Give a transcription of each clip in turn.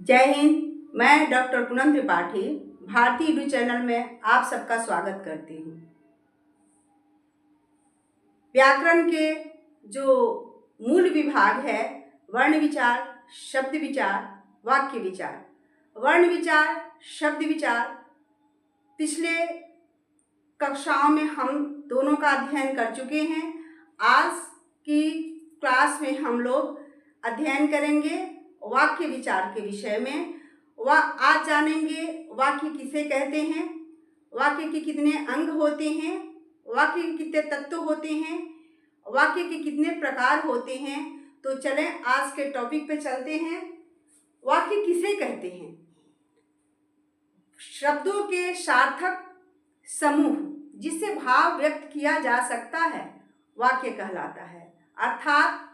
जय हिंद। मैं doctor Poonam Tripathi Bharti YouTube channel में आप सबका स्वागत करती हूँ। व्याकरण के जो मूल विभाग है वर्ण विचार, शब्द विचार, वाक्य विचार। वर्ण विचार, शब्द विचार पिछले कक्षाओं में हम दोनों का अध्ययन कर चुके हैं। आज की क्लास में हम लोग अध्ययन करेंगे वाक्य विचार के विषय में। आज जानेंगे वाक्य किसे कहते हैं, वाक्य के कितने अंग होते हैं, वाक्य के कितने तत्व होते हैं, वाक्य के कितने प्रकार होते हैं। तो चलें आज के टॉपिक पे चलते हैं। वाक्य किसे कहते हैं? शब्दों के सार्थक समूह जिससे भाव व्यक्त किया जा सकता है वाक्य कहलाता है। अर्थात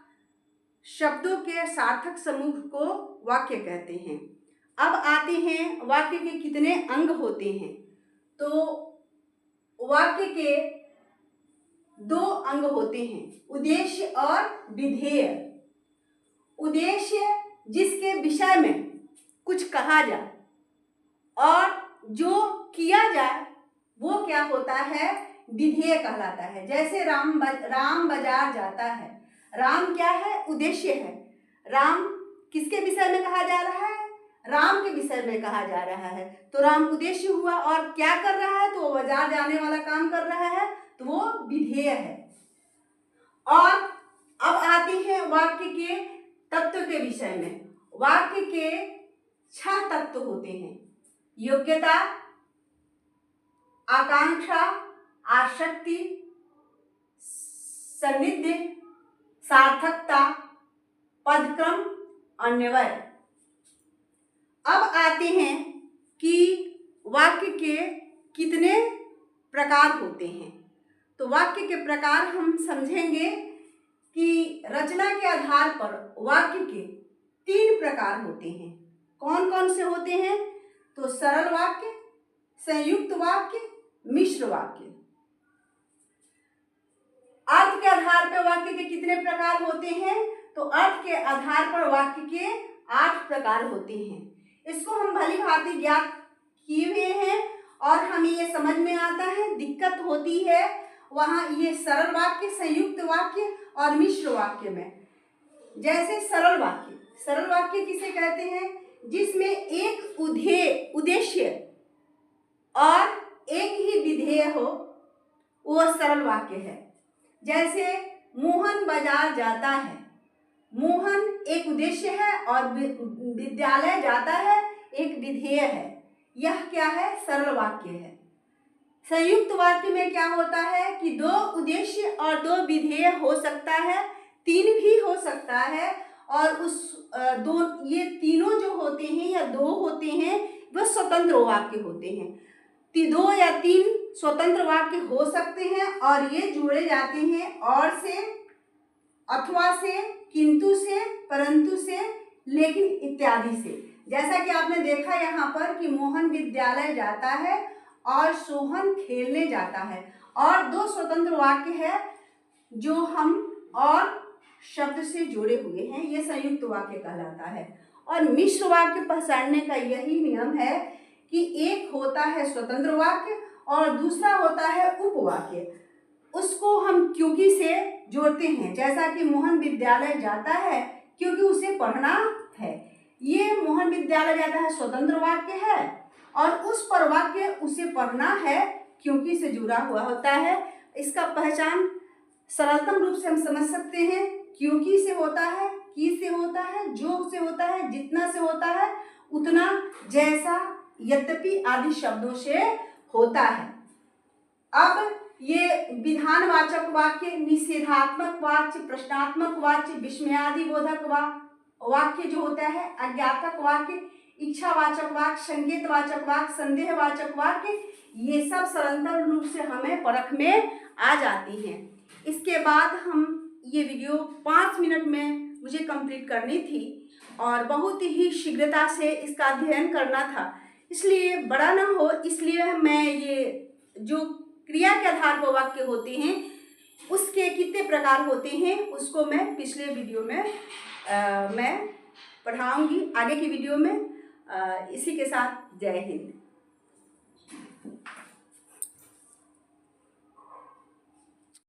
शब्दों के सार्थक समूह को वाक्य कहते हैं। अब आते हैं वाक्य के कितने अंग होते हैं। तो वाक्य के दो अंग होते हैं, उद्देश्य और विधेय। उद्देश्य जिसके विषय में कुछ कहा जाए और जो किया जाए वो क्या होता है, विधेय कहलाता है। जैसे राम बाजार जाता है। राम क्या है, उद्देश्य है। राम किसके विषय में कहा जा रहा है, राम के विषय में कहा जा रहा है। तो राम उद्देश्य हुआ और क्या कर रहा है, तो वो बाजार जाने वाला काम कर रहा है, तो वो विधेय है। और अब आते हैं वाक्य के तत्व के विषय में। वाक्य के 6 तत्व होते हैं, योग्यता, आकांक्षा, आसक्ति, सन्निध्य, सार्थकता, पदक्रम, अन्वय। अब आते हैं कि वाक्य के कितने प्रकार होते हैं। तो वाक्य के प्रकार हम समझेंगे कि रचना के आधार पर वाक्य के 3 प्रकार होते हैं। कौन कौन से होते हैं? तो सरल वाक्य, संयुक्त वाक्य, मिश्र वाक्य। अर्थ के आधार पर वाक्य के कितने प्रकार होते हैं? तो अर्थ के आधार पर वाक्य के 8 प्रकार होते हैं। इसको हम भली भांति ज्ञात किए हुए हैं और हमें ये समझ में आता है। दिक्कत होती है वहाँ ये सरल वाक्य, संयुक्त वाक्य और मिश्र वाक्य में। जैसे सरल वाक्य किसे कहते हैं? जिसमें एक उद्देश्य और एक ही विधेय हो, वो सरल वाक्य है। जैसे मोहन बाजार जाता है। मोहन एक उद्देश्य है और विद्यालय जाता है एक विधेय है। यह क्या है? सरल वाक्य है। संयुक्त वाक्य में क्या होता है कि 2 उद्देश्य और 2 विधेय हो सकता है, 3 भी हो सकता है। और ये तीनों जो होते हैं या 2 होते हैं वह स्वतंत्र वाक्य होते हैं। 2 या 3 स्वतंत्र वाक्य हो सकते हैं और ये जोड़े जाते हैं और से, अथवा से, किंतु से, परंतु से, लेकिन इत्यादि से। जैसा कि आपने देखा यहाँ पर कि मोहन विद्यालय जाता है और सोहन खेलने जाता है। और 2 स्वतंत्र वाक्य है जो हम और शब्द से जुड़े हुए हैं, ये संयुक्त वाक्य कहलाता है। और मिश्र वाक्य पहचानने का यही नियम है कि एक होता है स्वतंत्र वाक्य और दूसरा होता है उपवाक्य। उसको हम क्योंकि से जोड़ते हैं। जैसा कि मोहन विद्यालय जाता है क्योंकि उसे पढ़ना है। ये मोहन विद्यालय जाता है स्वतंत्र वाक्य है और उस पर वाक्य उसे पढ़ना है क्योंकि से जुड़ा हुआ होता है। इसका पहचान सरलतम रूप से हम समझ सकते हैं। क्योंकि से होता है, की से होता है, जो से होता है, जितना से होता है, उतना, जैसा, यद्यपि आदि शब्दों से होता है। अब ये विधानवाचक वाक्य, निषेधात्मक वाक्य, प्रश्नात्मक वाक्य, विस्मयादिबोधक वाक्य जो होता है, अज्ञातक वाक्य, इच्छावाचक वाक्य, संकेतवाचक वाक्य, संदेहवाचक वाक्य, ये सब सरलतम रूप से हमें परख में आ जाती हैं। इसके बाद हम ये वीडियो 5 मिनट में मुझे कंप्लीट करनी थी और बहुत ही शीघ्रता से इसका अध्ययन करना था, इसलिए बड़ा ना हो, इसलिए मैं ये जो क्रिया के आधार पर वाक्य होते हैं उसके कितने प्रकार होते हैं उसको मैं पिछले वीडियो में मैं पढ़ाऊंगी आगे की वीडियो में। इसी के साथ जय हिंद।